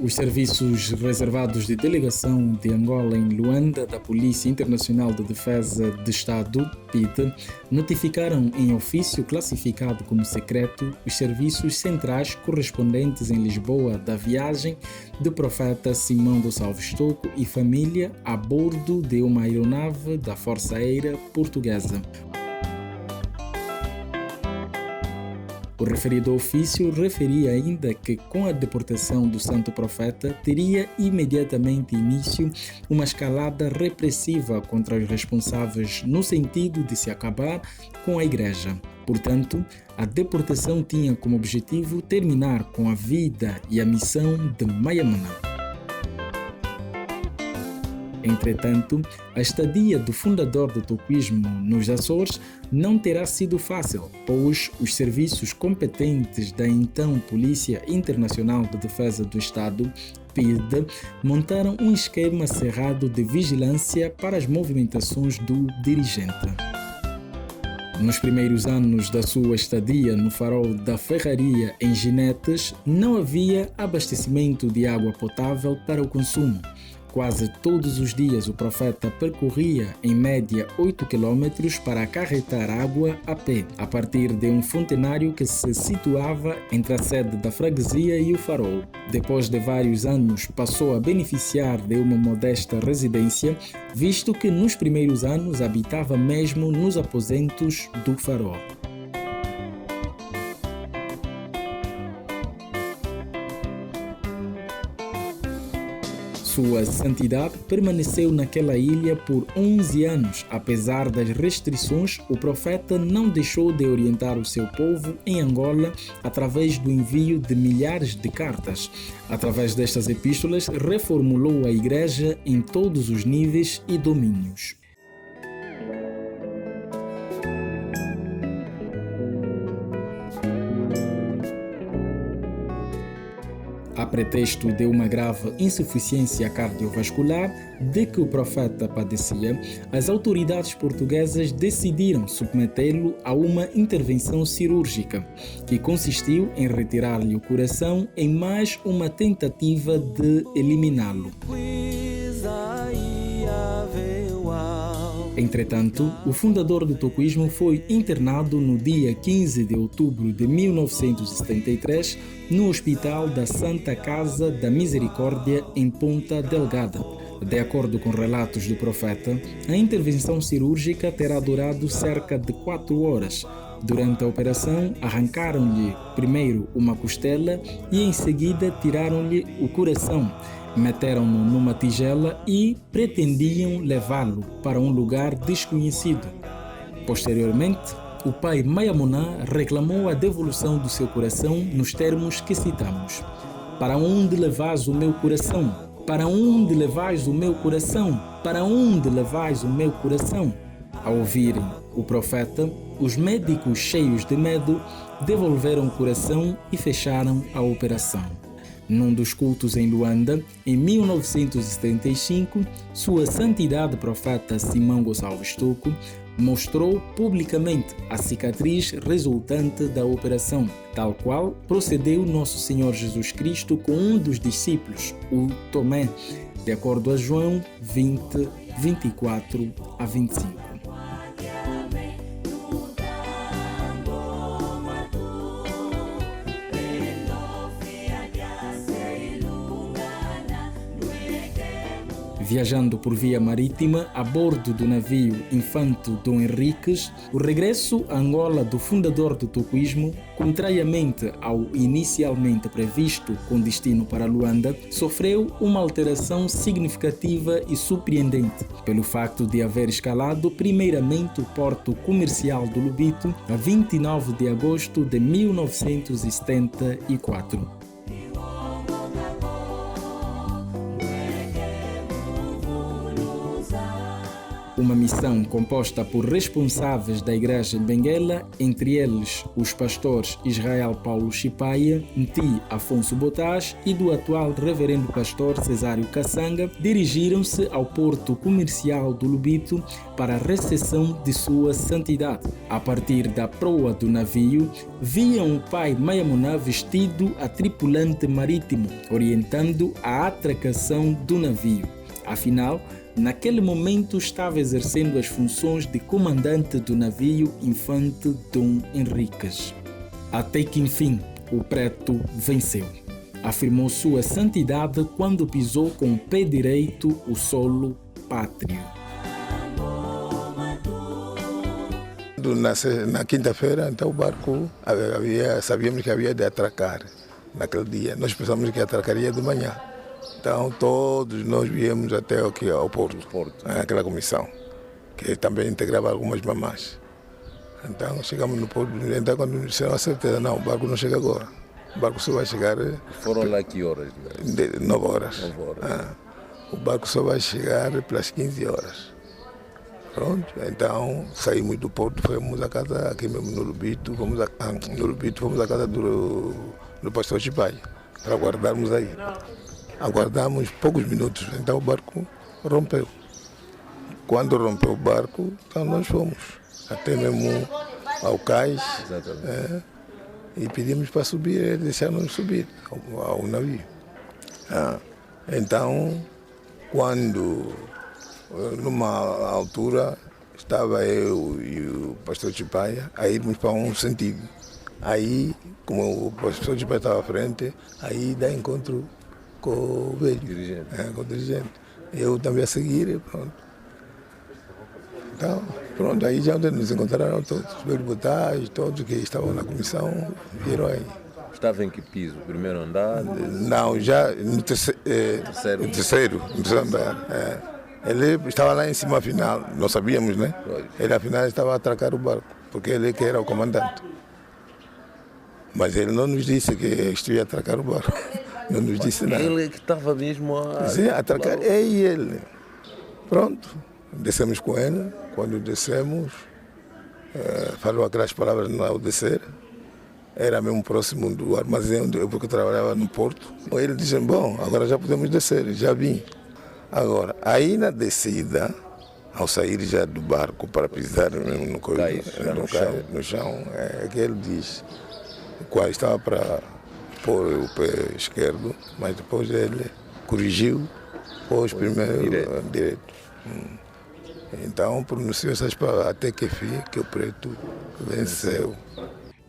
Os serviços reservados de delegação de Angola em Luanda da Polícia Internacional de Defesa de Estado, PIDE, notificaram em ofício classificado como secreto os serviços centrais correspondentes em Lisboa da viagem do profeta Simão Gonçalves Tocco e família a bordo de uma aeronave da Força Aérea Portuguesa. O referido ofício referia ainda que, com a deportação do Santo Profeta, teria imediatamente início uma escalada repressiva contra os responsáveis no sentido de se acabar com a Igreja. Portanto, a deportação tinha como objetivo terminar com a vida e a missão de Mayamana. Entretanto, a estadia do fundador do toquismo nos Açores não terá sido fácil, pois os serviços competentes da então Polícia Internacional de Defesa do Estado, PIDE, montaram um esquema cerrado de vigilância para as movimentações do dirigente. Nos primeiros anos da sua estadia no farol da Ferraria em Ginetes, não havia abastecimento de água potável para o consumo. Quase todos os dias o profeta percorria em média 8 km para acarretar água a pé, a partir de um fontenário que se situava entre a sede da freguesia e o farol. Depois de vários anos passou a beneficiar de uma modesta residência, visto que nos primeiros anos habitava mesmo nos aposentos do farol. Sua Santidade permaneceu naquela ilha por 11 anos. Apesar das restrições, o profeta não deixou de orientar o seu povo em Angola através do envio de milhares de cartas. Através destas epístolas, reformulou a Igreja em todos os níveis e domínios. A pretexto de uma grave insuficiência cardiovascular de que o profeta padecia, as autoridades portuguesas decidiram submetê-lo a uma intervenção cirúrgica, que consistiu em retirar-lhe o coração em mais uma tentativa de eliminá-lo. Entretanto, o fundador do toquismo foi internado no dia 15 de outubro de 1973 no Hospital da Santa Casa da Misericórdia em Ponta Delgada. De acordo com relatos do profeta, a intervenção cirúrgica terá durado cerca de 4 horas. Durante a operação, arrancaram-lhe primeiro uma costela e em seguida tiraram-lhe o coração. Meteram-no numa tigela e pretendiam levá-lo para um lugar desconhecido. Posteriormente, o pai Mayamona reclamou a devolução do seu coração nos termos que citamos. Para onde levais o meu coração? Para onde levais o meu coração? Para onde levais o meu coração? Ao ouvirem o profeta, os médicos, cheios de medo, devolveram o coração e fecharam a operação. Num dos cultos em Luanda, em 1975, Sua Santidade Profeta Simão Gonçalves Tocco mostrou publicamente a cicatriz resultante da operação, tal qual procedeu Nosso Senhor Jesus Cristo com um dos discípulos, o Tomé, de acordo a João 20, 24 a 25. Viajando por via marítima a bordo do navio Infanto Dom Henriques, o regresso a Angola do fundador do toquismo, contrariamente ao inicialmente previsto com destino para Luanda, sofreu uma alteração significativa e surpreendente, pelo facto de haver escalado primeiramente o porto comercial do Lubito a 29 de agosto de 1974. Uma missão composta por responsáveis da igreja em Benguela, entre eles os pastores Israel Paulo Chipaia, Nti Afonso Botas e do atual reverendo pastor Cesário Kassanga, dirigiram-se ao porto comercial do Lubito para a recepção de sua santidade. A partir da proa do navio, viam o pai Mayamuná vestido a tripulante marítimo, orientando a atracação do navio. Afinal, naquele momento estava exercendo as funções de comandante do navio Infante Dom Henriques. Até que enfim, o preto venceu. Afirmou sua santidade quando pisou com o pé direito o solo pátrio. Na quinta-feira, então o barco sabíamos que havia de atracar naquele dia. Nós pensamos que atracaria de manhã. Então todos nós viemos até aqui ao porto, aquela comissão, que também integrava algumas mamás. Então chegamos no porto, então quando nos disseram a certeza, não, o barco não chega agora. O barco só vai chegar... Foram lá que horas? 9 horas. 9 horas. O barco só vai chegar pelas 15 horas. Pronto, então saímos do porto, fomos à casa aqui mesmo no Lubito, fomos à casa do pastor Chipaia, para aguardarmos aí. Aguardamos poucos minutos, então o barco rompeu. Quando rompeu o barco, então nós fomos até mesmo ao cais e pedimos para subir, eles deixaram-nos subir ao navio. Então, quando numa altura estava eu e o pastor Chipaia a irmos para um sentido. Aí, como o pastor Chipaia estava à frente, aí dá encontro com o velho, com o dirigente. Eu também a seguir e pronto. Então, pronto, aí já nos encontraram todos, os velhos botais, todos que estavam na comissão, vieram aí. Estava em que piso? Primeiro andar? Não, já no terceiro andar. Ele estava lá em cima, afinal, nós sabíamos, né? Ele, afinal, estava a atracar o barco, porque ele que era o comandante. Mas ele não nos disse que estivia a atracar o barco. Não nos disse nada. Ele que estava mesmo a... Sim, a atracar, é ele. Pronto, descemos com ele. Quando descemos, falou aquelas palavras ao descer. Era mesmo próximo do armazém, porque eu trabalhava no porto. Ele disse, bom, agora já podemos descer, já vim. Agora, aí na descida, ao sair já do barco para pisar no chão, é que ele diz, qual estava para pôr o pé esquerdo, mas depois ele corrigiu, pôs primeiro direito. Então pronunciou essas palavras, até que fim, que o preto venceu.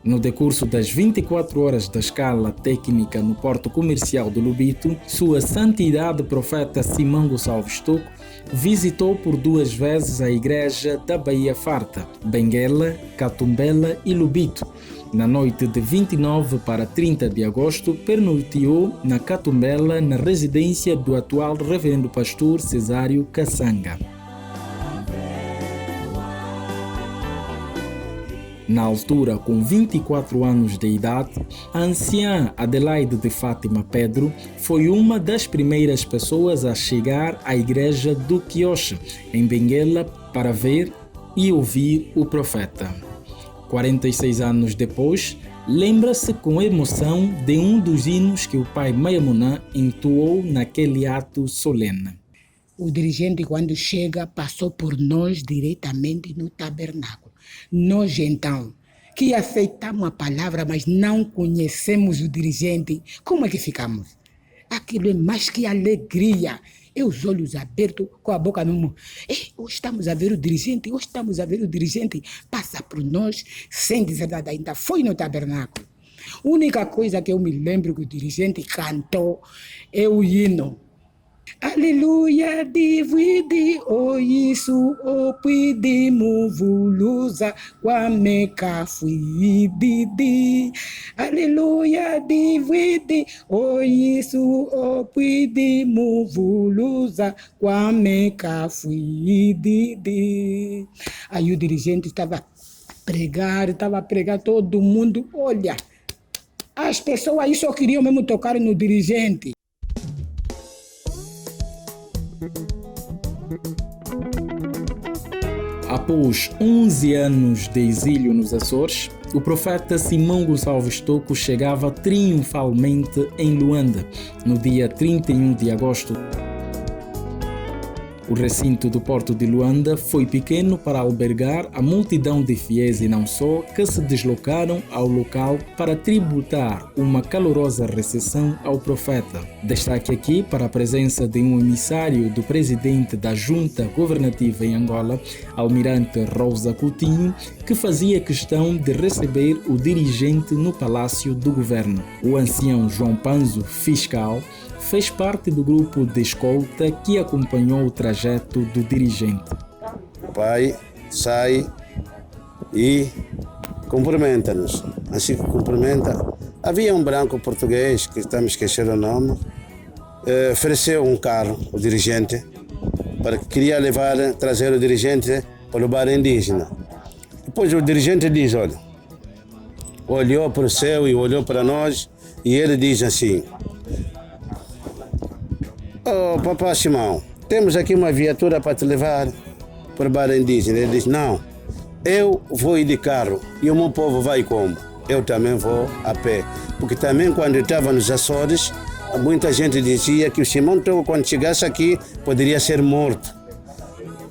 No decurso das 24 horas da escala técnica no porto comercial do Lubito, Sua Santidade Profeta Simão Gonçalves Tocco visitou por 2 vezes a igreja da Baía Farta, Benguela, Catumbela e Lubito. Na noite de 29 para 30 de agosto, pernoiteou na Catumbela, na residência do atual reverendo pastor Cesário Kassanga. Na altura, com 24 anos de idade, a anciã Adelaide de Fátima Pedro foi uma das primeiras pessoas a chegar à igreja do Quioche, em Benguela, para ver e ouvir o profeta. 46 anos depois, lembra-se com emoção de um dos hinos que o pai Mayamuná entoou naquele ato solene. O dirigente, quando chega, passou por nós diretamente no tabernáculo. Nós, então, que aceitamos a palavra, mas não conhecemos o dirigente, como é que ficamos? Aquilo é mais que alegria. E os olhos abertos, com a boca no mundo. Hoje estamos a ver o dirigente, passa por nós, sem dizer nada, ainda foi no tabernáculo. A única coisa que eu me lembro que o dirigente cantou é o hino. Aleluia, divide, o isso, o pedimos, volusa, quameca, fui, didi. Aleluia, divide, o isso, o pedimos, volusa, quameca, fui, didi. Aí o dirigente estava a pregar, todo mundo, olha, as pessoas aí só queriam mesmo tocar no dirigente. Após 11 anos de exílio nos Açores, o profeta Simão Gonçalves Tocco chegava triunfalmente em Luanda, no dia 31 de agosto. O recinto do porto de Luanda foi pequeno para albergar a multidão de fiéis e não só que se deslocaram ao local para tributar uma calorosa recepção ao profeta. Destaque aqui para a presença de um emissário do presidente da Junta Governativa em Angola, Almirante Rosa Coutinho, que fazia questão de receber o dirigente no Palácio do Governo. O ancião João Panzo, fiscal, fez parte do grupo de escolta que acompanhou o trajeto do dirigente. O pai sai e cumprimenta-nos. Assim que cumprimenta, havia um branco português, que estamos a esquecer o nome, ofereceu um carro, o dirigente, para que queria trazer o dirigente para o bar indígena. Depois o dirigente diz, olhou para o céu e olhou para nós e ele diz assim: "Oh, papá Simão, temos aqui uma viatura para te levar para o bar indígena." Ele diz: "Não, eu vou ir de carro e o meu povo vai como? Eu também vou a pé." Porque também quando eu estava nos Açores, muita gente dizia que o Simão Tocco, quando chegasse aqui, poderia ser morto.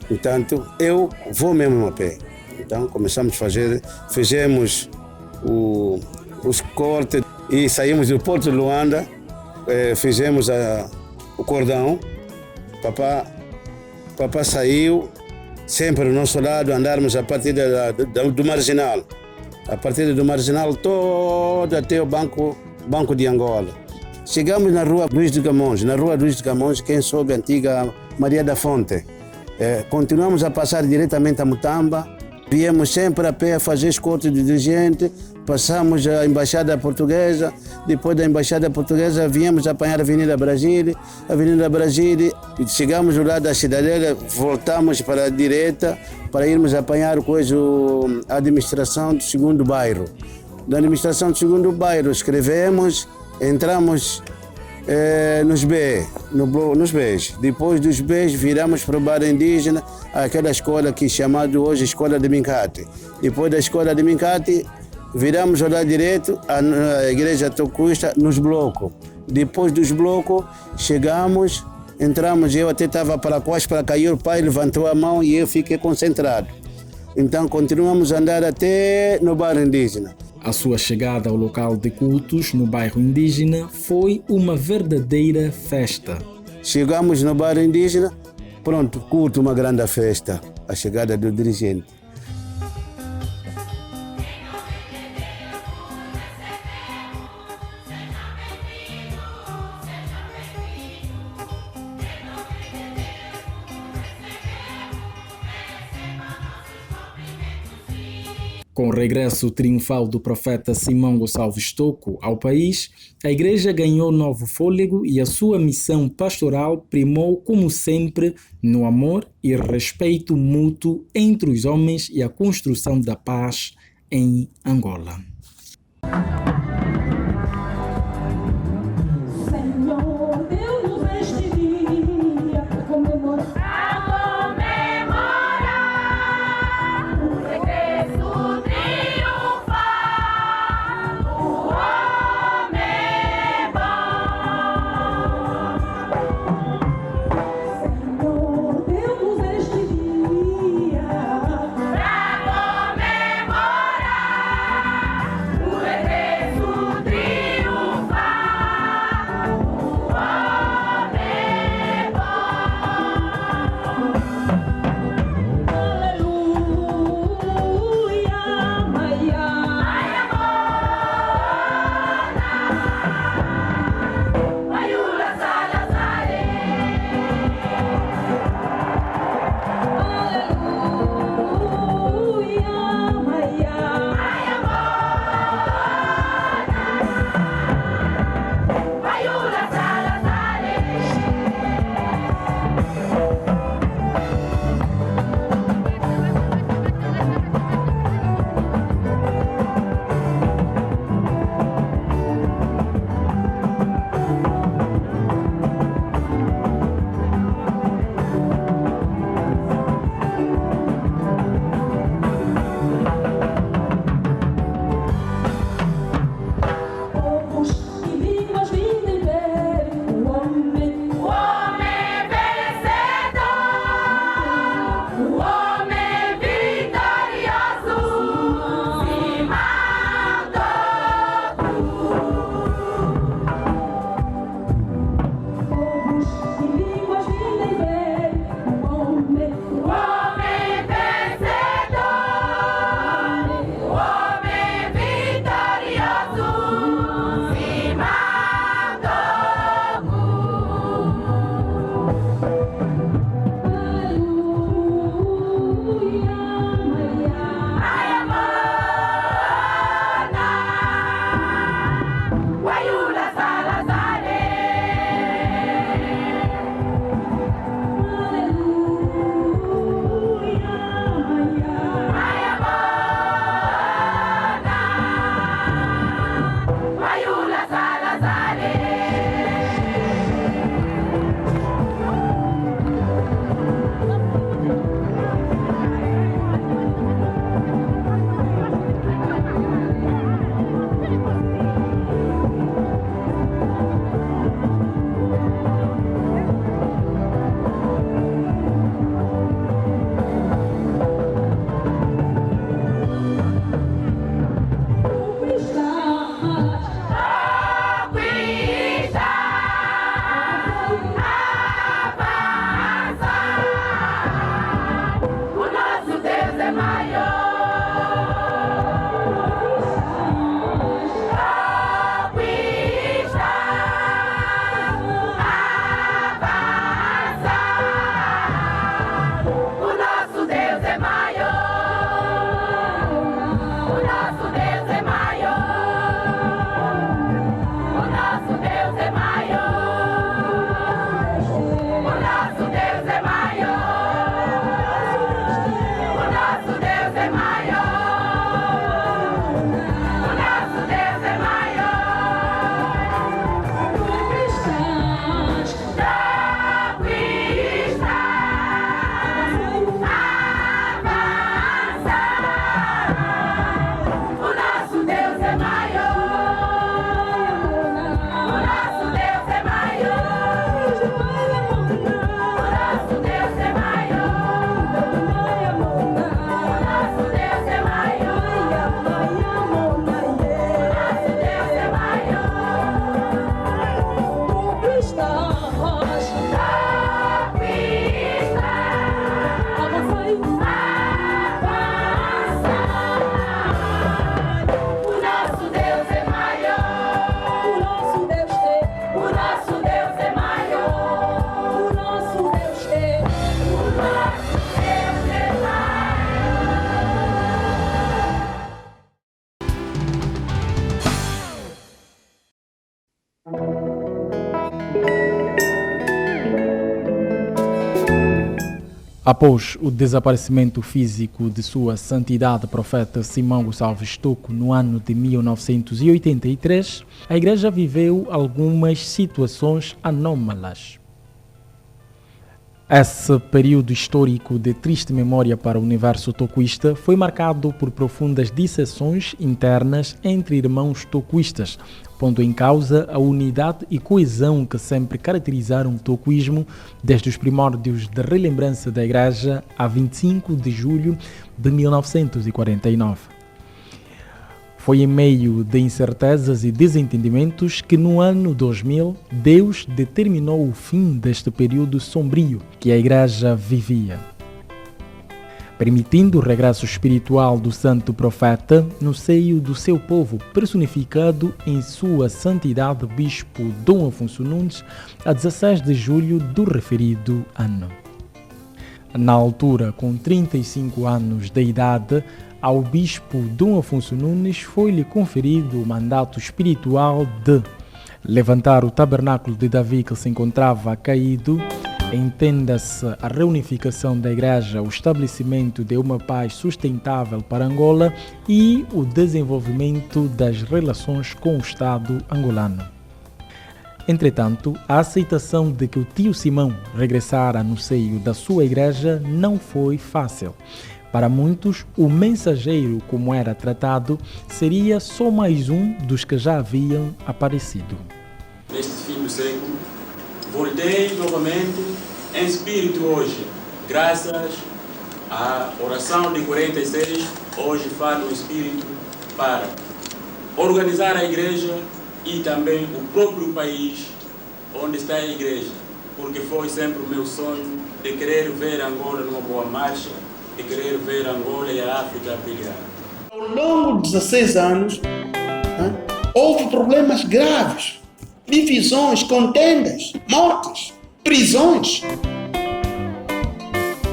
Portanto, eu vou mesmo a pé. Então começamos a fazer, fizemos os cortes e saímos do Porto de Luanda, fizemos o cordão. Papá saiu sempre ao nosso lado, andarmos a partir do Marginal. A partir do Marginal todo até o Banco de Angola. Chegamos na rua Luís de Camões. Na rua Luís de Camões, quem soube, a antiga Maria da Fonte. Continuamos a passar diretamente a Mutamba. Viemos sempre a pé a fazer escolta de dirigente. Passamos a Embaixada Portuguesa. Depois da Embaixada Portuguesa, viemos apanhar a Avenida Brasil. Chegamos do lado da Cidadela, voltamos para a direita para irmos apanhar a administração do segundo bairro. Da administração do segundo bairro, escrevemos, entramos nos Bs. Depois dos Bs, viramos para o bar indígena, aquela escola que é chamada hoje Escola de Mincate. Depois da Escola de Mincate, viramos ao lado direito, a igreja tocuista, nos blocos. Depois dos blocos, chegamos, entramos, eu até estava para quase para cair, o pai levantou a mão e eu fiquei concentrado. Então continuamos a andar até no bar indígena. A sua chegada ao local de cultos no bairro indígena foi uma verdadeira festa. Chegamos no bar indígena, pronto, culto, uma grande festa, a chegada do dirigente. Com o regresso triunfal do profeta Simão Gonçalves Tocco ao país, a igreja ganhou novo fôlego e a sua missão pastoral primou, como sempre, no amor e respeito mútuo entre os homens e a construção da paz em Angola. Pra comemorar o regresso Após o desaparecimento físico de Sua Santidade Profeta Simão Gonçalves Tocco no ano de 1983, a Igreja viveu algumas situações anómalas. Esse período histórico de triste memória para o universo tocoísta foi marcado por profundas dissensões internas entre irmãos tocoístas, pondo em causa a unidade e coesão que sempre caracterizaram o tocoísmo desde os primórdios da relembrança da Igreja a 25 de julho de 1949. Foi em meio de incertezas e desentendimentos que no ano 2000 Deus determinou o fim deste período sombrio que a Igreja vivia, permitindo o regresso espiritual do Santo Profeta no seio do seu povo, personificado em Sua Santidade Bispo Dom Afonso Nunes, a 16 de julho do referido ano. Na altura, com 35 anos de idade, ao Bispo Dom Afonso Nunes foi-lhe conferido o mandato espiritual de levantar o tabernáculo de Davi que se encontrava caído, entenda-se a reunificação da Igreja, o estabelecimento de uma paz sustentável para Angola e o desenvolvimento das relações com o Estado angolano. Entretanto, a aceitação de que o tio Simão regressara no seio da sua Igreja não foi fácil. Para muitos, o mensageiro, como era tratado, seria só mais um dos que já haviam aparecido. Neste fim do século, voltei novamente em espírito hoje, graças à oração de 46, hoje falo em espírito para organizar a Igreja e também o próprio país onde está a Igreja, porque foi sempre o meu sonho de querer ver Angola numa boa marcha, de querer ver Angola e a África brilhar. Ao longo de 16 anos, houve problemas graves, divisões, contendas, mortes, prisões.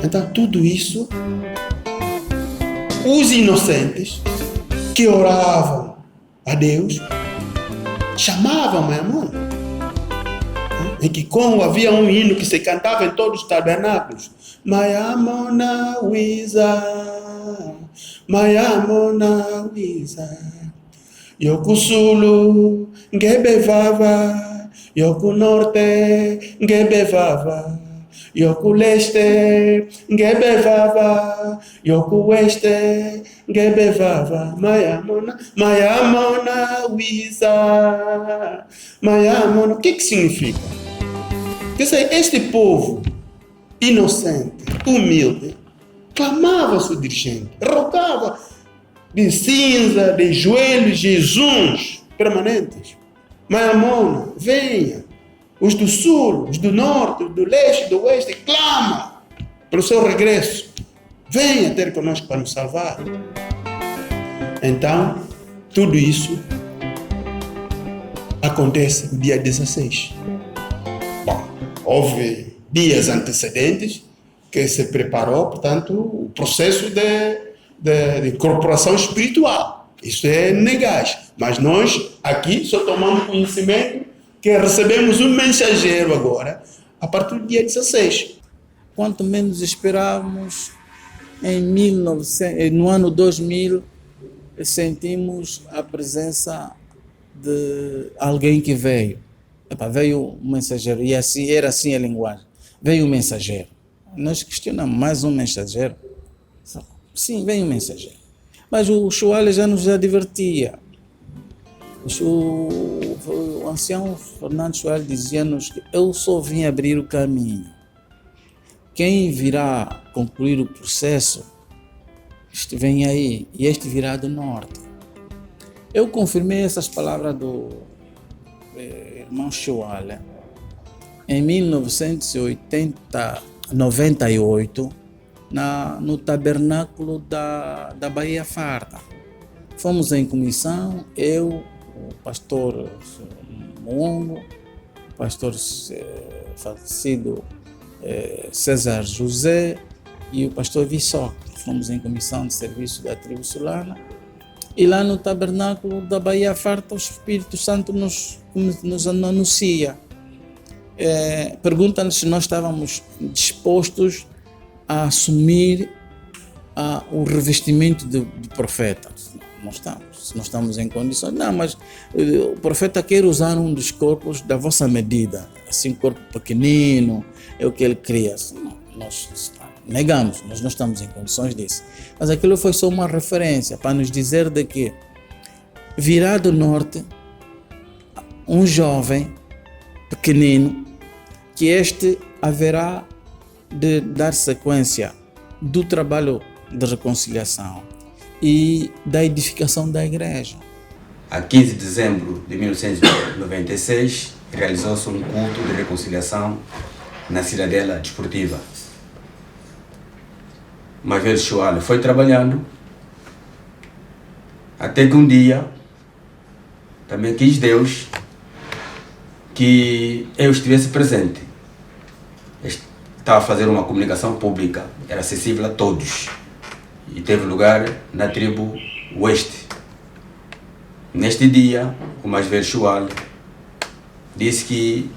Então, tudo isso, os inocentes que oravam a Deus, chamavam Maimona. Em que Congo havia um hino que se cantava em todos os tabernáculos. Mayamona Wiza, Mayamona Wiza, Yoku Sulu, Ngebevava, Yoku Norte, Ngebevava, Yoku Leste, Ngebevava, Yoku Oeste, Ngebevava, Mayamona, Mayamona Wiza, Mayamona. O que significa? Quer dizer, este povo inocente, humilde, clamava ao seu dirigente, rogava de cinza, de joelhos, jejuns permanentes. Mayamona, venha. Os do sul, os do norte, os do leste, do oeste, clama pelo seu regresso. Venha ter conosco para nos salvar. Então, tudo isso acontece no dia 16. Bom, houve dias antecedentes que se preparou, portanto, o processo de incorporação espiritual. Isso é negais. Mas nós aqui só tomamos conhecimento que recebemos um mensageiro agora, a partir do dia 16. Quanto menos esperávamos, no ano 2000, sentimos a presença de alguém que veio. Veio um mensageiro, e assim, era assim a linguagem. Veio um mensageiro. Nós questionamos, mais um mensageiro? Sim, veio um mensageiro. Mas o Chuale já nos advertia. O ancião Fernando Chuale dizia-nos que eu só vim abrir o caminho. Quem virá concluir o processo, este vem aí, e este virá do norte. Eu confirmei essas palavras do irmão Chuale em 1998, no tabernáculo da Bahia Farta. Fomos em comissão, eu, o pastor Muongo, o pastor falecido César José e o pastor Vissoc. Fomos em comissão de serviço da tribo Sulana. E lá no tabernáculo da Bahia Farta, o Espírito Santo nos anuncia. Pergunta-nos se nós estávamos dispostos a assumir o revestimento de profeta. Não estamos em condições. Não, mas o profeta quer usar um dos corpos da vossa medida, assim, corpo pequenino, é o que ele cria. Não, nós negamos, nós não estamos em condições disso. Mas aquilo foi só uma referência para nos dizer de que virá do norte um jovem pequenino, que este haverá de dar sequência do trabalho de reconciliação e da edificação da igreja. A 15 de dezembro de 1996, realizou-se um culto de reconciliação na Cidadela Desportiva. Uma vez Shoal foi trabalhando, até que um dia também quis Deus que eu estivesse presente. Estava a fazer uma comunicação pública, era acessível a todos, e teve lugar na tribo Oeste. Neste dia, o mais velho Shoal disse que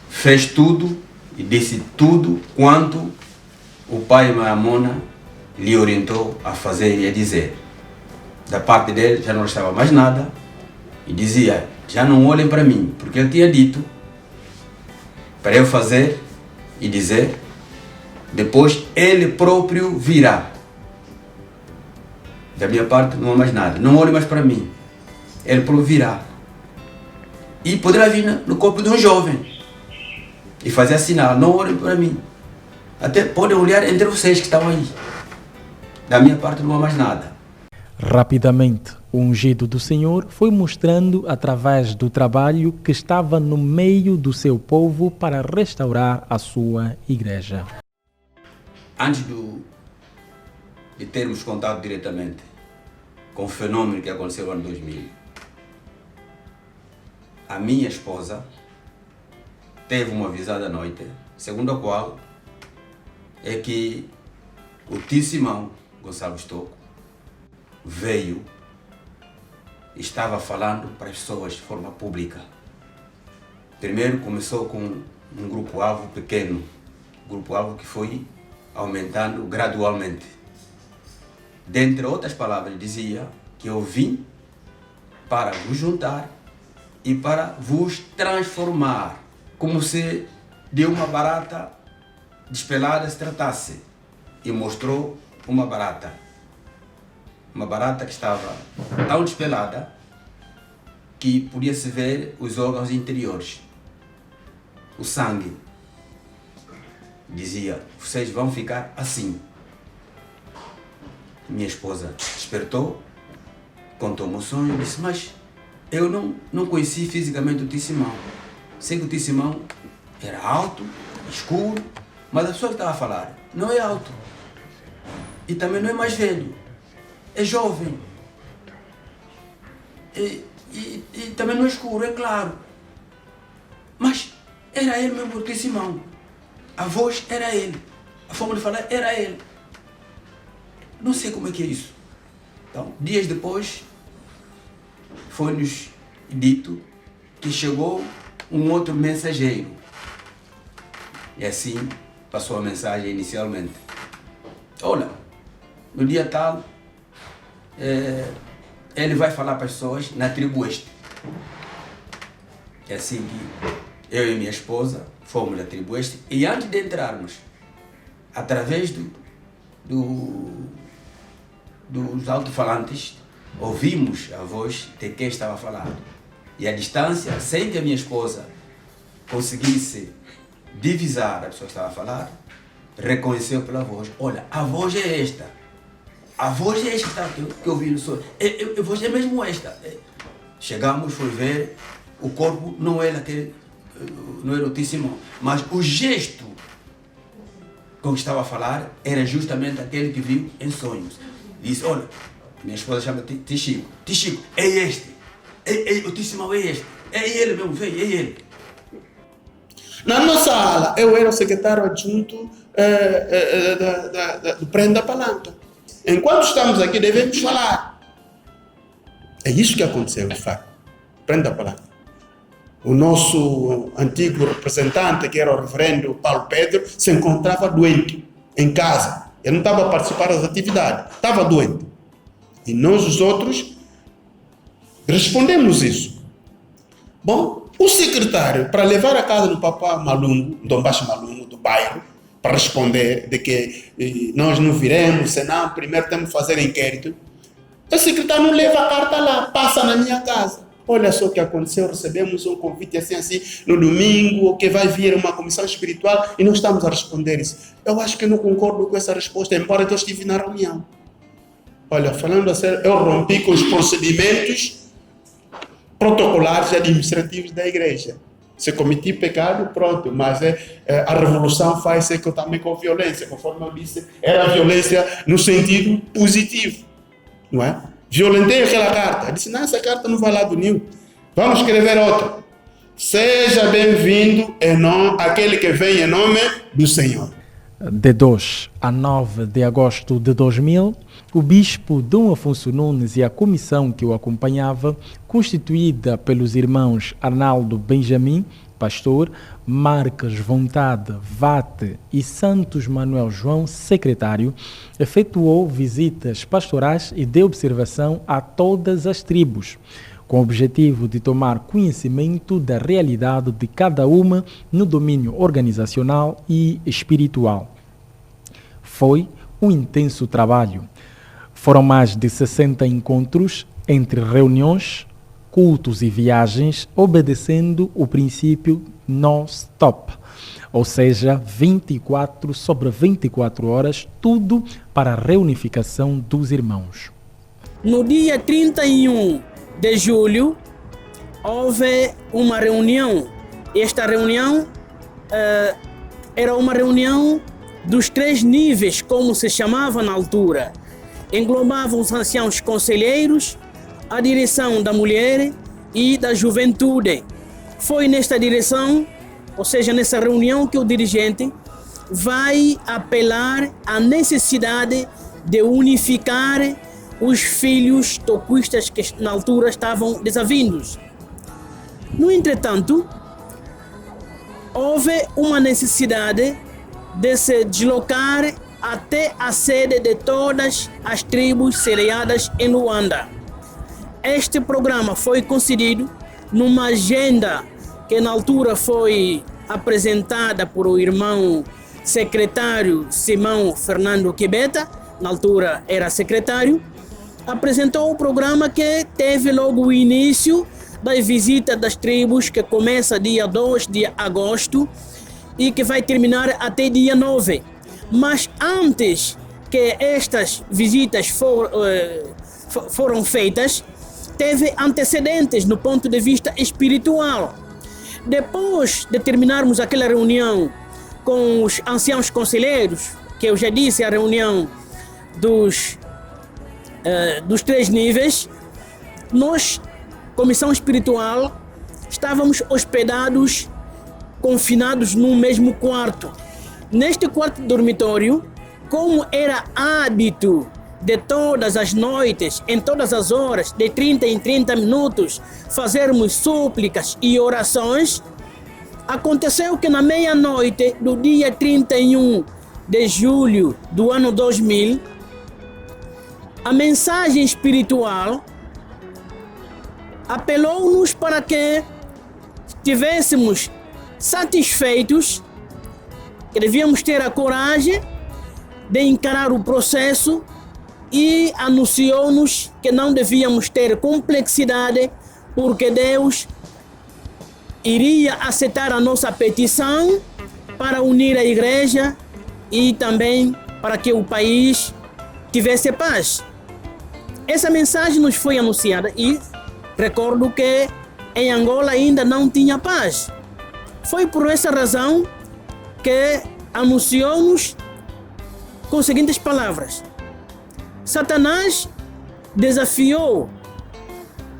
fez tudo e disse tudo quanto o pai Maamona lhe orientou a fazer e a dizer. Da parte dele já não estava mais nada e dizia: já não olhem para mim, porque ele tinha dito para eu fazer e dizer, depois ele próprio virá. Da minha parte não há mais nada, não olhem mais para mim, ele próprio virá. E poderá vir no corpo de um jovem e fazer sinal: não olhem para mim. Até podem olhar entre vocês que estão aí. Da minha parte não há mais nada. Rapidamente, o ungido do Senhor foi mostrando através do trabalho que estava no meio do seu povo para restaurar a sua igreja. Antes de termos contato diretamente com o fenômeno que aconteceu no ano 2000, a minha esposa teve uma visão à noite, segundo a qual é que o tio Simão Gonçalves Toco veio e estava falando para as pessoas de forma pública. Primeiro começou com um grupo-alvo pequeno, grupo-alvo que foi aumentando gradualmente. Dentre outras palavras, dizia que eu vim para vos juntar e para vos transformar, como se de uma barata despelada se tratasse, e mostrou uma barata que estava tão despelada que podia-se ver os órgãos interiores, o sangue. Dizia: vocês vão ficar assim. Minha esposa despertou, contou-me o sonho e disse: mas eu não conheci fisicamente o tio Simão. Sei que o tio Simão era alto, escuro, mas a pessoa que estava a falar não é alto e também não é mais velho, é jovem e também não é escuro, é claro, mas era ele mesmo, o tio Simão. A voz era ele, a forma de falar era ele. Não sei como é que é isso. Então, dias depois, foi-nos dito que chegou um outro mensageiro. E assim passou a mensagem inicialmente. Olha, no dia tal, ele vai falar para as pessoas na tribo Oeste. É assim que eu e minha esposa fomos na tribo Oeste, e antes de entrarmos, através dos alto-falantes, ouvimos a voz de quem estava falando. E à distância, sem que a minha esposa conseguisse divisar a pessoa que estava a falar, reconheceu pela voz: olha, a voz é esta. A voz é esta que eu ouvi no sonho. A voz é mesmo esta. Chegamos, foi ver, o corpo não era o tio Simão, mas o gesto com que estava a falar era justamente aquele que viu em sonhos. Disse: olha, minha esposa chama tio Chico. Tio Chico, é este. O tio Simão é este. É ele mesmo, veio, é ele. Na nossa ala, eu era o secretário adjunto do Prenda Palanca. Enquanto estamos aqui, devemos falar. É isso que aconteceu, de fato. Prenda Palanca. O nosso antigo representante, que era o reverendo Paulo Pedro, se encontrava doente. em casa. Ele não estava a participar das atividades, estava doente. E nós, os outros, respondemos isso. Bom, o secretário, para levar a casa do Papá Malungo, do Baixo Malungo, do bairro, para responder de que nós não viremos, senão primeiro temos que fazer inquérito, o secretário não leva a carta lá, passa na minha casa. Olha só o que aconteceu, recebemos um convite assim, no domingo, que vai vir uma comissão espiritual e nós estamos a responder isso. Eu acho que eu não concordo com essa resposta, embora eu estive na reunião. Olha, falando a sério, eu rompi com os procedimentos protocolares e administrativos da igreja. Se cometi pecado, pronto, mas a revolução faz-se também com violência, conforme eu disse, era a violência no sentido positivo, não é? Violentei aquela carta. Disse, não, essa carta não vai lá do nenhum. Vamos escrever outra. Seja bem-vindo aquele que vem em nome do Senhor. De 2 a 9 de agosto de 2000, o bispo Dom Afonso Nunes e a comissão que o acompanhava, constituída pelos irmãos Arnaldo Benjamin, pastor, Marcos Vontade, Vate e Santos Manuel João, secretário, efetuou visitas pastorais e de observação a todas as tribos, com o objetivo de tomar conhecimento da realidade de cada uma no domínio organizacional e espiritual. Foi um intenso trabalho. Foram mais de 60 encontros entre reuniões, cultos e viagens, obedecendo o princípio non-stop, ou seja, 24 sobre 24 horas, tudo para a reunificação dos irmãos. No dia 31 de julho, houve uma reunião. Esta reunião era uma reunião dos 3 níveis, como se chamava na altura. Englobavam os anciãos conselheiros, a direção da mulher e da juventude. Foi nesta direção, ou seja, nessa reunião, que o dirigente vai apelar à necessidade de unificar os filhos toquistas que na altura estavam desavindos. No entretanto, houve uma necessidade de se deslocar até a sede de todas as tribos sediadas em Luanda. Este programa foi concedido numa agenda que na altura foi apresentada por o irmão secretário Simão Fernando Quibeta, na altura era secretário, apresentou o programa que teve logo o início das visitas das tribos, que começa dia 2 de agosto e que vai terminar até dia 9. Mas antes que estas visitas foram feitas, teve antecedentes no ponto de vista espiritual. Depois de terminarmos aquela reunião com os anciãos conselheiros, que eu já disse, a reunião dos 3 níveis, nós, comissão espiritual, estávamos hospedados, confinados no mesmo quarto. Neste quarto dormitório, como era hábito de todas as noites, em todas as horas, de 30 em 30 minutos, fazermos súplicas e orações, aconteceu que na meia-noite do dia 31 de julho do ano 2000, a mensagem espiritual apelou-nos para que estivéssemos satisfeitos, que devíamos ter a coragem de encarar o processo, e anunciou-nos que não devíamos ter complexidade, porque Deus iria aceitar a nossa petição para unir a igreja e também para que o país tivesse paz. Essa mensagem nos foi anunciada e recordo que em Angola ainda não tinha paz. Foi por essa razão que anunciou-nos com as seguintes palavras: Satanás desafiou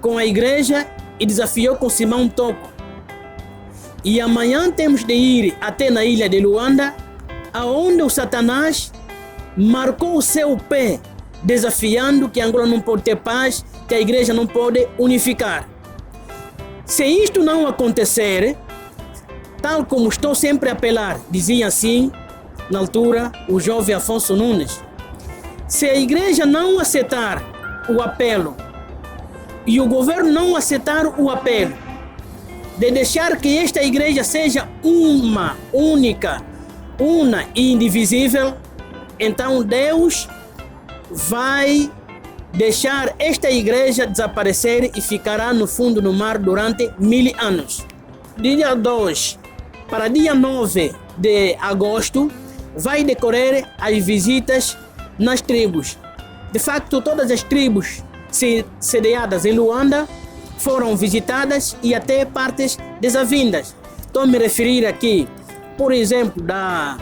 com a igreja e desafiou com Simão Toco. E amanhã temos de ir até na ilha de Luanda, aonde o Satanás marcou o seu pé, desafiando que Angola não pode ter paz, que a igreja não pode unificar. Se isto não acontecer, tal como estou sempre a apelar, dizia assim, na altura, o jovem Afonso Nunes. Se a igreja não aceitar o apelo e o governo não aceitar o apelo de deixar que esta igreja seja uma, única, una e indivisível, então Deus vai deixar esta igreja desaparecer e ficará no fundo do mar durante 1000 anos. Dia 2 para dia 9 de agosto vai decorrer as visitas nas tribos. De facto, todas as tribos sediadas em Luanda foram visitadas e até partes desavindas. Estou a me referir aqui, por exemplo, da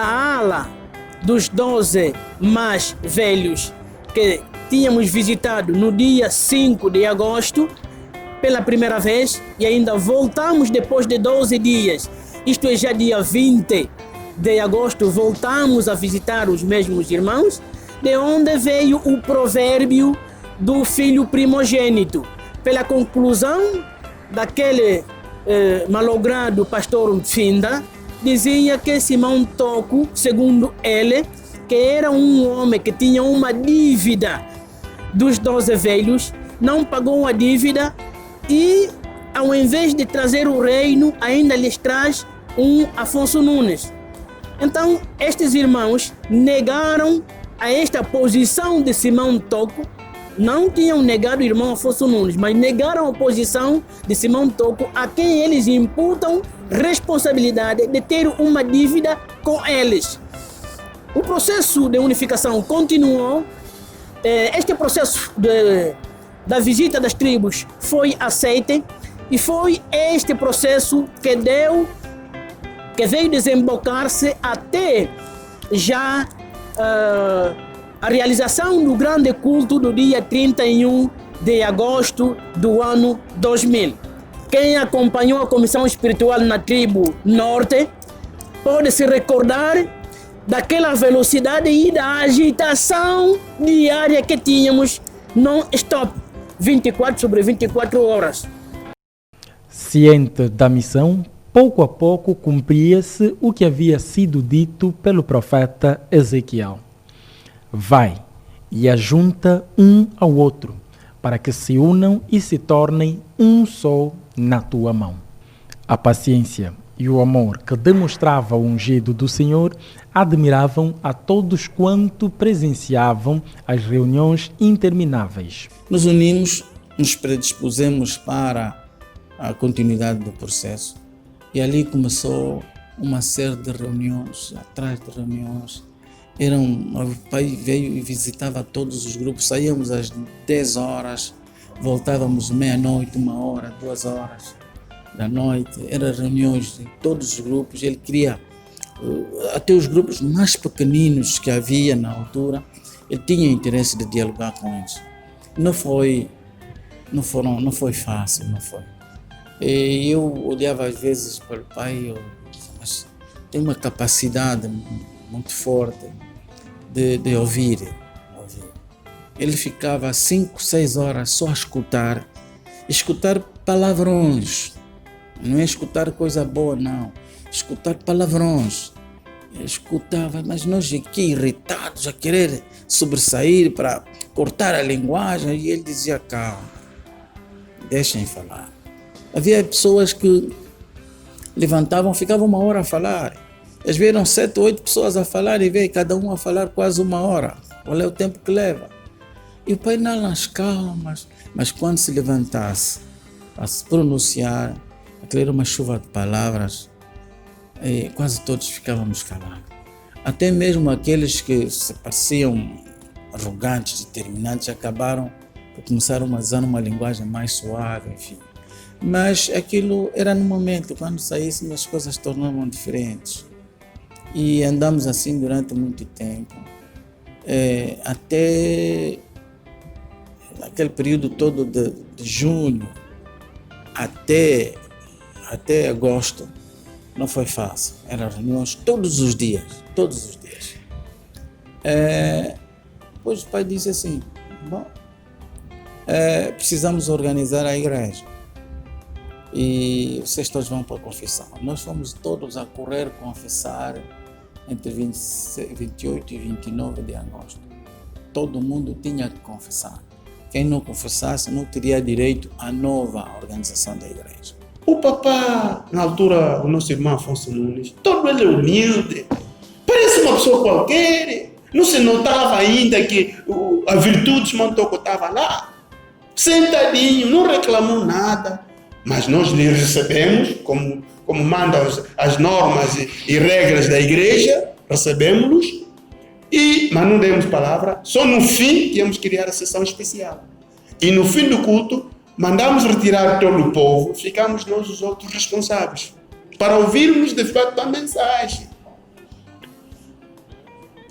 ala dos 12 mais velhos que tínhamos visitado no dia 5 de agosto pela primeira vez e ainda voltamos depois de 12 dias. Isto é já dia 20 de agosto, voltamos a visitar os mesmos irmãos, de onde veio o provérbio do filho primogênito. Pela conclusão daquele malogrado pastor Finda, dizia que Simão Toco, segundo ele, que era um homem que tinha uma dívida dos 12 velhos, não pagou a dívida e, ao invés de trazer o reino, ainda lhes traz um Afonso Nunes. Então, estes irmãos negaram a esta posição de Simão Toco, não tinham negado o irmão Afonso Nunes, mas negaram a posição de Simão Toco, a quem eles imputam responsabilidade de ter uma dívida com eles. O processo de unificação continuou. Este processo da visita das tribos foi aceite e foi este processo que veio desembocar-se até já a realização do grande culto do dia 31 de agosto do ano 2000. Quem acompanhou a comissão espiritual na tribo norte pode se recordar daquela velocidade e da agitação diária que tínhamos non-stop, 24/24 horas. Ciente da missão, pouco a pouco cumpria-se o que havia sido dito pelo profeta Ezequiel. Vai e ajunta um ao outro, para que se unam e se tornem um só na tua mão. A paciência e o amor que demonstrava o ungido do Senhor admiravam a todos quanto presenciavam as reuniões intermináveis. Nos unimos, nos predispusemos para a continuidade do processo e ali começou uma série de reuniões, atrás de reuniões. O pai veio e visitava todos os grupos, saíamos às 10 horas, voltávamos meia-noite, 1 hora, 2 horas da noite. Eram reuniões de todos os grupos. Ele queria, até os grupos mais pequeninos que havia na altura, ele tinha interesse de dialogar com eles. Não foi fácil, não foi. E eu olhava às vezes para o pai, mas tem uma capacidade muito forte de ouvir. Ele ficava 5, 6 horas só a escutar palavrões. Não é escutar coisa boa, não. Escutar palavrões. Ele escutava, mas nós aqui irritados, a querer sobressair para cortar a linguagem. E ele dizia, calma, deixem falar. Havia pessoas que levantavam, ficavam 1 hora a falar. Eles viram 7 ou 8 pessoas a falar e veio cada um a falar quase 1 hora. Qual é o tempo que leva? E o pai não nas calmas, mas quando se levantasse a se pronunciar, aquilo era uma chuva de palavras, e quase todos ficávamos calados. Até mesmo aqueles que se pareciam arrogantes, determinantes, acabaram por começar a usar uma linguagem mais suave, enfim. Mas aquilo era no momento, quando saíssemos as coisas se tornavam diferentes. E andamos assim durante muito tempo, até aquele período todo de junho até agosto. Não foi fácil, eram reuniões todos os dias. Depois o pai disse assim, bom, precisamos organizar a igreja. e vocês todos vão para a confissão. Nós fomos todos a correr confessar entre 28 e 29 de agosto. Todo mundo tinha que confessar. Quem não confessasse não teria direito à nova organização da igreja. O papá, na altura, o nosso irmão Afonso Nunes, todo ele humilde, parece uma pessoa qualquer. Não se notava ainda que a virtude de Montoco estava lá, sentadinho, não reclamou nada. Mas nós lhe recebemos, como mandam as normas e regras da igreja, recebemos-los, mas não demos palavra. Só no fim tínhamos que criar a sessão especial. E no fim do culto, mandamos retirar todo o povo, ficamos nós os outros responsáveis, para ouvirmos de fato a mensagem.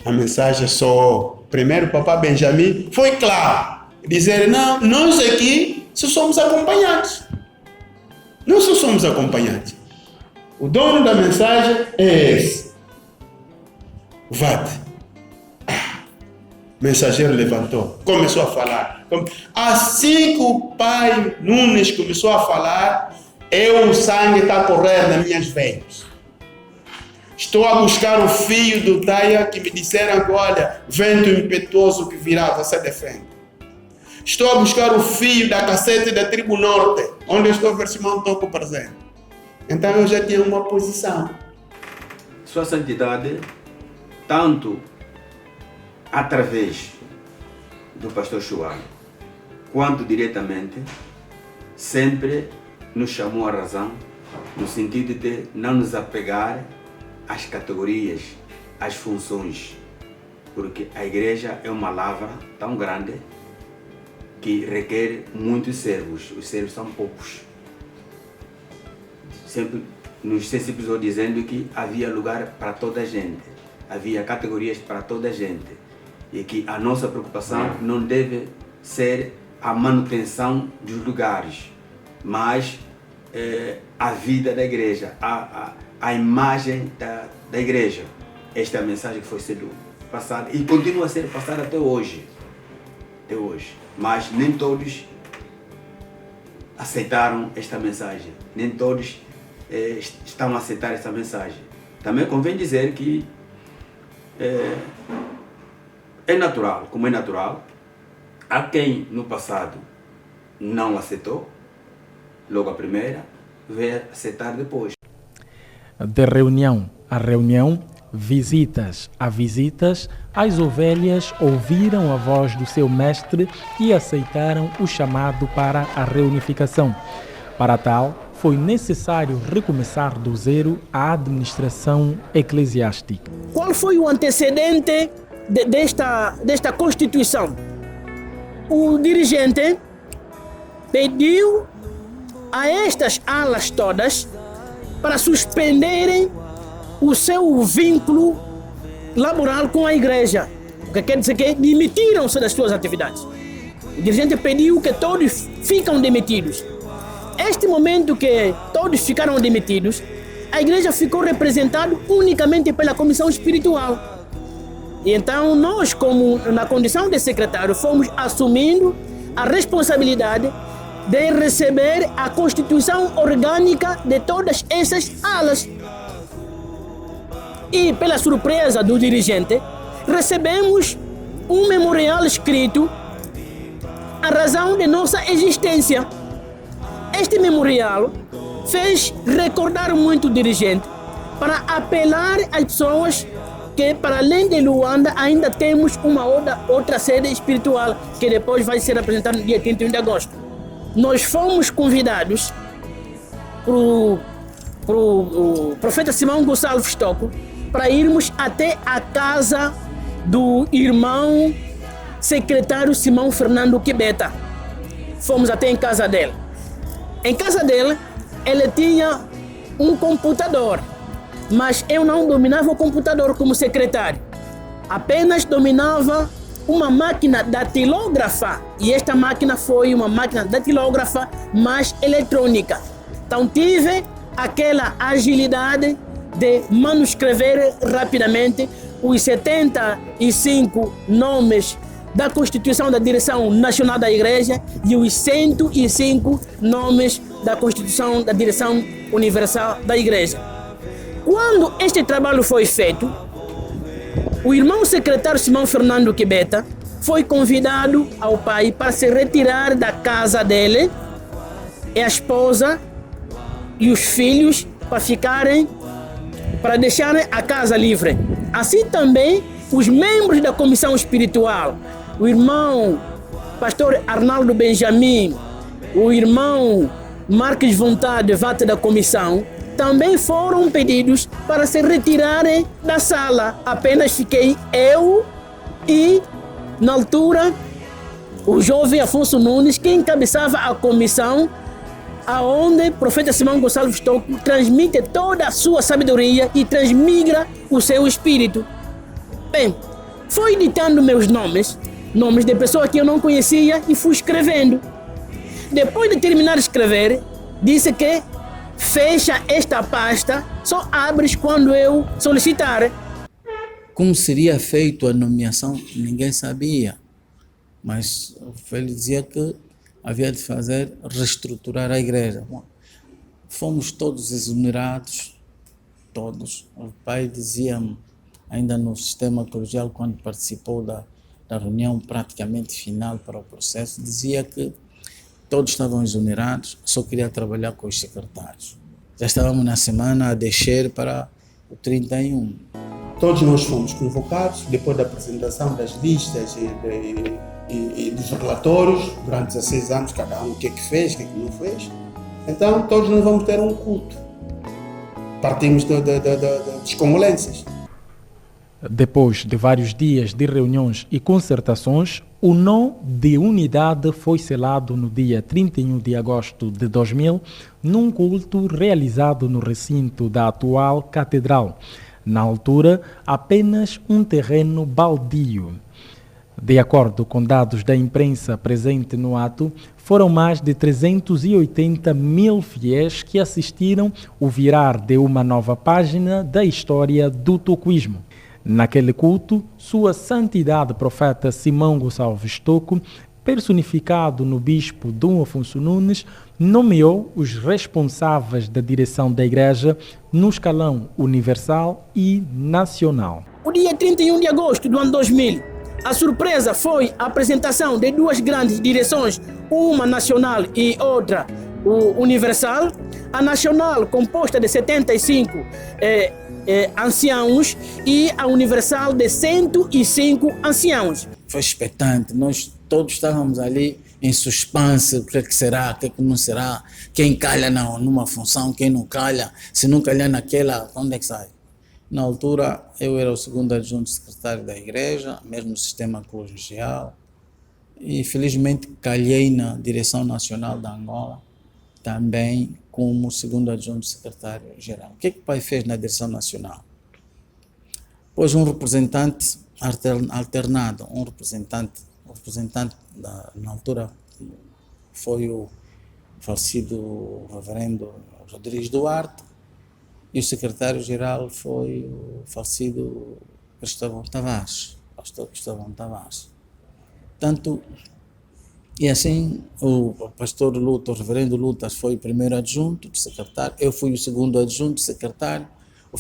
A mensagem só, primeiro o papá Benjamin foi claro, dizer, não, nós aqui só somos acompanhantes. Nós só somos acompanhantes. O dono da mensagem é esse. O VAT. O mensageiro levantou, começou a falar. Assim que o pai Nunes começou a falar, o sangue está a correr nas minhas veias. Estou a buscar o fio do Taia que me disseram que, olha, vento impetuoso que virá, você defende. Estou a buscar o fio da cassete da Tribo Norte, onde eu estou a ver se não estou presente. Então eu já tinha uma posição. Sua Santidade, tanto através do pastor Chuan, quanto diretamente, sempre nos chamou a razão, no sentido de não nos apegar às categorias, às funções, porque a igreja é uma lavra tão grande que requer muitos servos. Os servos são poucos. Sempre nos sensibilizou dizendo que havia lugar para toda a gente, havia categorias para toda a gente, e que a nossa preocupação não deve ser a manutenção dos lugares, mas a vida da igreja, a imagem da igreja. Esta é a mensagem que foi sendo passada e continua a ser passada até hoje. Até hoje. Mas nem todos aceitaram esta mensagem, nem todos estão a aceitar esta mensagem. Também convém dizer que é natural, como é natural, há quem no passado não aceitou, logo a primeira, veio aceitar depois. De reunião a reunião, visitas a visitas, as ovelhas ouviram a voz do seu mestre e aceitaram o chamado para a reunificação. Para tal, foi necessário recomeçar do zero a administração eclesiástica. Qual foi o antecedente desta Constituição? O dirigente pediu a estas alas todas para suspenderem o seu vínculo laboral com a igreja, o que quer dizer que demitiram-se das suas atividades. O dirigente pediu que todos ficam demitidos. Este momento que todos ficaram demitidos, a igreja ficou representada unicamente pela comissão espiritual. E então nós, como na condição de secretário, fomos assumindo a responsabilidade de receber a constituição orgânica de todas essas alas. E, pela surpresa do dirigente, recebemos um memorial escrito a razão de nossa existência. Este memorial fez recordar muito o dirigente para apelar às pessoas que, para além de Luanda, ainda temos uma outra sede espiritual que depois vai ser apresentada no dia 31 de agosto. Nós fomos convidados por o profeta Simão Gonçalves Tocco para irmos até a casa do irmão secretário Simão Fernando Quibeta. Fomos até em casa dele. Em casa dele, ele tinha um computador, mas eu não dominava o computador como secretário. Apenas dominava uma máquina datilógrafa, e esta máquina foi uma máquina datilógrafa mais eletrônica. Então tive aquela agilidade de manuscrever rapidamente os 75 nomes da Constituição da Direção Nacional da Igreja e os 105 nomes da Constituição da Direção Universal da Igreja. Quando este trabalho foi feito, o irmão secretário Simão Fernando Quibeta foi convidado ao pai para se retirar da casa dele e a esposa e os filhos para deixarem a casa livre. Assim também os membros da comissão espiritual, o irmão pastor Arnaldo Benjamin, o irmão Marques Vontade, vata da comissão, também foram pedidos para se retirarem da sala. Apenas fiquei eu e, na altura, o jovem Afonso Nunes, que encabeçava a comissão, aonde o profeta Simão Gonçalves Tocco transmite toda a sua sabedoria e transmigra o seu espírito. Bem, foi ditando meus nomes de pessoas que eu não conhecia e fui escrevendo. Depois de terminar de escrever, disse que fecha esta pasta, só abres quando eu solicitar. Como seria feito a nomeação, ninguém sabia. Mas o Félix dizia que havia de fazer, reestruturar a igreja. Bom, fomos todos exonerados, todos. O pai dizia-me, ainda no sistema colegial, quando participou da reunião praticamente final para o processo, dizia que todos estavam exonerados, só queria trabalhar com os secretários. Já estávamos na semana a descer para o 31. Todos nós fomos convocados, depois da apresentação das listas e dos relatórios, durante 16 anos, cada um o que fez, o que não fez. Então, todos nós vamos ter um culto. Partimos das condolências. Depois de vários dias de reuniões e concertações, o não de unidade foi selado no dia 31 de agosto de 2000, num culto realizado no recinto da atual catedral. Na altura, apenas um terreno baldio. De acordo com dados da imprensa presente no ato, foram mais de 380 mil fiéis que assistiram o virar de uma nova página da história do tocoísmo. Naquele culto, Sua Santidade Profeta Simão Gonçalves Tocco, personificado no bispo Dom Afonso Nunes, nomeou os responsáveis da direção da Igreja no escalão universal e nacional. O dia 31 de agosto do ano 2000, a surpresa foi a apresentação de duas grandes direções, uma nacional e outra universal. A nacional, composta de 75 anciãos, e a universal de 105 anciãos. Foi expectante, nós todos estávamos ali em suspense, o que é que será, o que é que não será, quem calha numa função, quem não calha, se não calhar naquela, onde é que sai? Na altura, eu era o segundo adjunto secretário da igreja, mesmo sistema colegial, e felizmente calhei na direção nacional da Angola, também como segundo adjunto secretário-geral. O que é que o pai fez na direção nacional? Pôs um representante alternado, um representante na altura foi o falecido reverendo Rodrigues Duarte, e o secretário-geral foi o falecido Cristóvão Tavares, pastor Cristóvão Tavares. Tanto, e assim, o pastor Lutas, o reverendo Lutas foi o primeiro adjunto de secretário, eu fui o segundo adjunto de secretário, o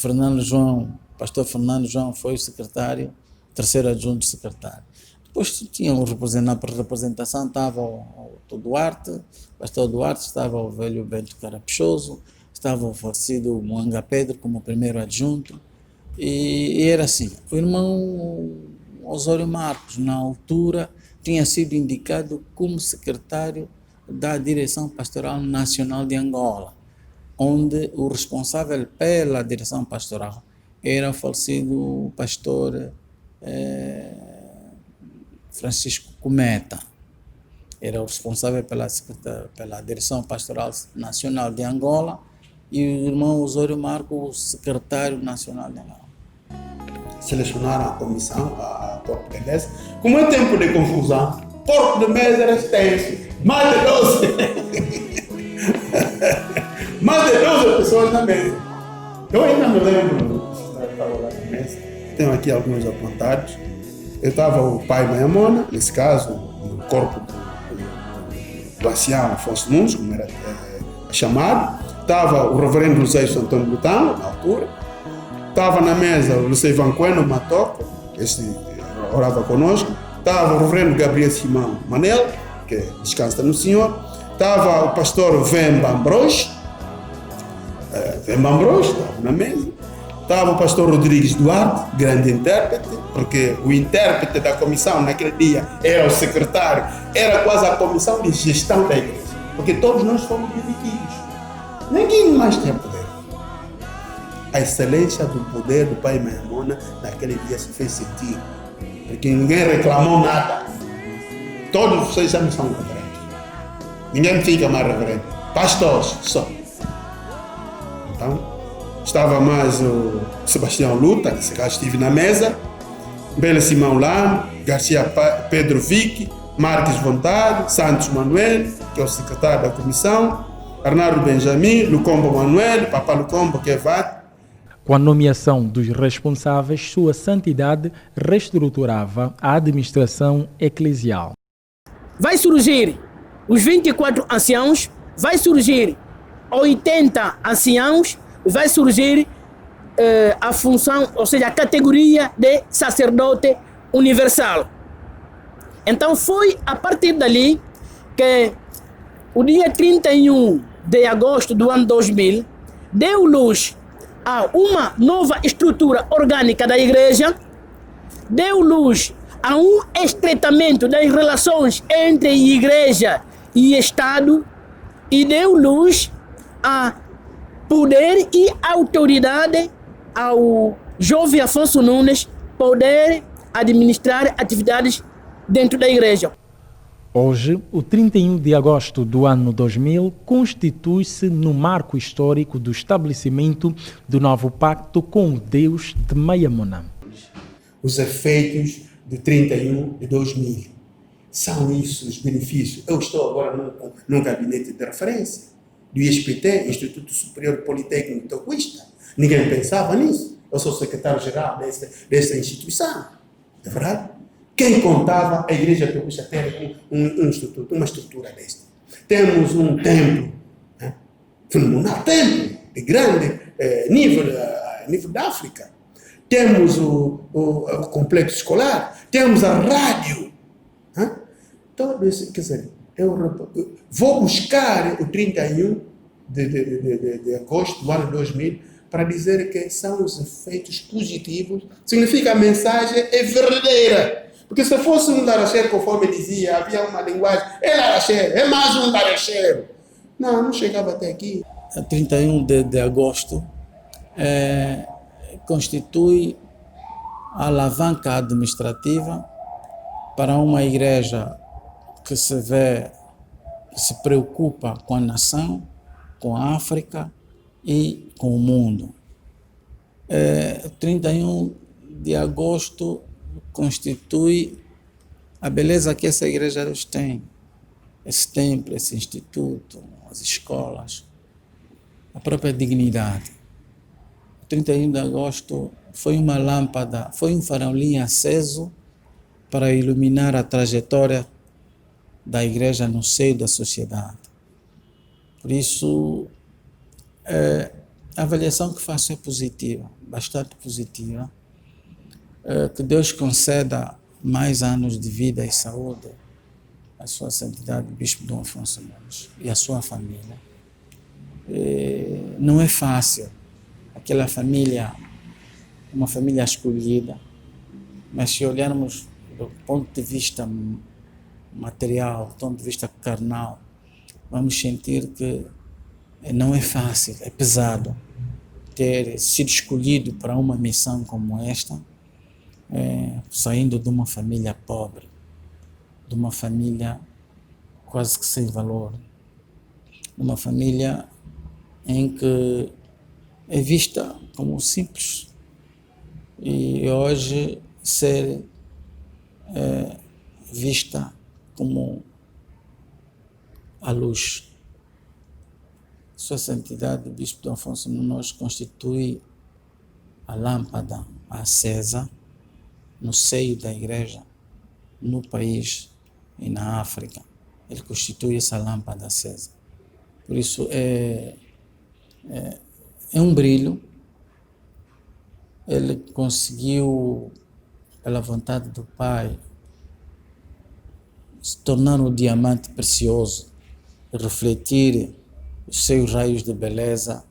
pastor Fernando João foi o secretário, terceiro adjunto de secretário. Depois tinha um representação, estava o Duarte, o pastor Duarte, estava o velho Bento Carapichoso, estava o falecido Moanga Pedro como primeiro adjunto, e era assim. O irmão Osório Marcos, na altura, tinha sido indicado como secretário da Direção Pastoral Nacional de Angola, onde o responsável pela direção pastoral era o falecido pastor Francisco Cometa. Era o responsável pela Direção Pastoral Nacional de Angola, e o irmão Osório Marcos, o secretário nacional de Angola. Selecionaram a comissão, a corpo de mesa. Como é tempo de confusão, corpo de mesa era extenso, mais de 12. Mais de 12 pessoas na mesa. Eu ainda me lembro, estava lá na mesa, tenho aqui alguns apontados. Eu estava o pai Mayamona, nesse caso, no corpo do ancião Afonso Nunes, como era chamado. Estava o reverendo José Antônio Lutano, na altura. Estava na mesa o Luciano Vanqueno Matoco, este orava conosco. Estava o reverendo Gabriel Simão Manel, que descansa no Senhor. Estava o pastor Vemba Ambros, estava na mesa. Estava o pastor Rodrigues Duarte, grande intérprete, porque o intérprete da comissão naquele dia era o secretário, era quase a comissão de gestão da igreja, porque todos nós fomos divididos. Ninguém mais tinha poder. A excelência do poder do Pai Maimona naquele dia se fez sentir, porque ninguém reclamou nada. Todos vocês já não são reverentes. Ninguém fica mais reverente. Pastores só. Então, estava mais o Sebastião Luta, que se estive na mesa, Bela Simão Lama, Garcia Pedro Vick, Marques Vontade, Santos Manuel, que é o secretário da comissão, Arnaldo Benjamin, Lucombo Manuel, Papa Lucombo, que é VAT. Com a nomeação dos responsáveis, Sua Santidade reestruturava a administração eclesial. Vai surgir os 24 anciãos, vai surgir 80 anciãos, vai surgir a função, ou seja, a categoria de sacerdote universal. Então foi a partir dali que o dia 31 de agosto do ano 2000 deu luz a uma nova estrutura orgânica da igreja, deu luz a um estreitamento das relações entre igreja e Estado e deu luz a poder e autoridade ao jovem Afonso Nunes poder administrar atividades dentro da igreja. Hoje, o 31 de agosto do ano 2000 constitui-se no marco histórico do estabelecimento do novo pacto com o Deus de Maimona. Os efeitos de 31 de 2000 são isso os benefícios. Eu estou agora num gabinete de referência do ISPT, Instituto Superior Politécnico Toquista. Ninguém pensava nisso. Eu sou secretário-geral dessa instituição. É verdade? Quem contava a Igreja Toquista ter um instituto, uma estrutura desta? Temos um templo, fenomenal, templo de grande nível da África. Temos o complexo escolar, temos a rádio. Todo isso, quer dizer, eu vou buscar o 31 de agosto do ano 2000 para dizer que são os efeitos positivos. Significa a mensagem é verdadeira. Porque se fosse um laracheiro, conforme dizia, havia uma linguagem, é laracheiro, é mais um laracheiro. Não chegava até aqui. 31 de agosto constitui a alavanca administrativa para uma igreja que se preocupa com a nação, com a África e com o mundo. 31 de agosto constitui a beleza que essa igreja tem, esse templo, esse instituto, as escolas, a própria dignidade. 31 de agosto foi uma lâmpada, foi um farolinho aceso para iluminar a trajetória da igreja no seio da sociedade. Por isso, a avaliação que faço é positiva, bastante positiva. Que Deus conceda mais anos de vida e saúde à sua santidade, Bispo Dom Afonso Nunes, e à sua família. Não é fácil, aquela família, uma família escolhida, mas se olharmos do ponto de vista material, do ponto de vista carnal, vamos sentir que não é fácil, é pesado ter sido escolhido para uma missão como esta, saindo de uma família pobre, de uma família quase que sem valor, de uma família em que é vista como simples e hoje ser vista como a luz. Sua Santidade, o Bispo Dom Afonso Nunes constitui a lâmpada acesa no seio da igreja, no país e na África. Ele constitui essa lâmpada acesa. Por isso é um brilho. Ele conseguiu, pela vontade do Pai, se tornar um diamante precioso e refletir os seus raios de beleza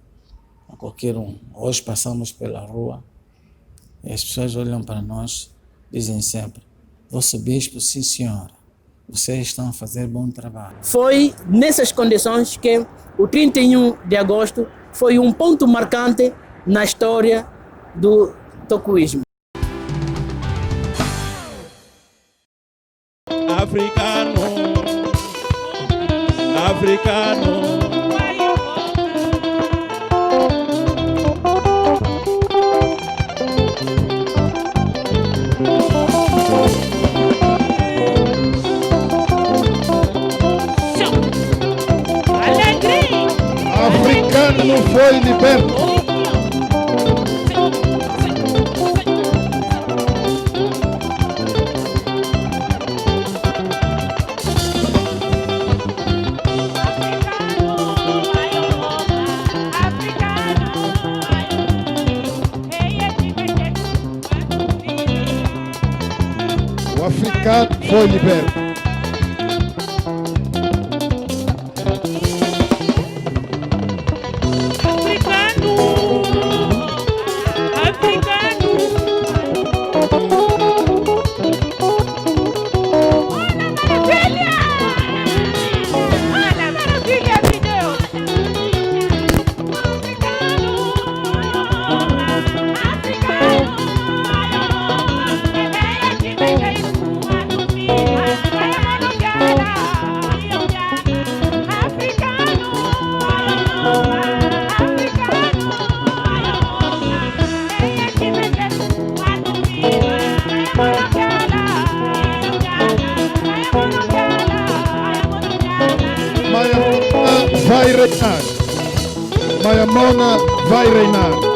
a qualquer um. Hoje passamos pela rua e as pessoas olham para nós, dizem sempre: vosso bispo, sim senhora, vocês estão a fazer bom trabalho. Foi nessas condições que o 31 de agosto foi um ponto marcante na história do tocoísmo. Africano, africano. Africano foi liberto. O africano foi liberto. Vai reinar. Mayamona vai reinar.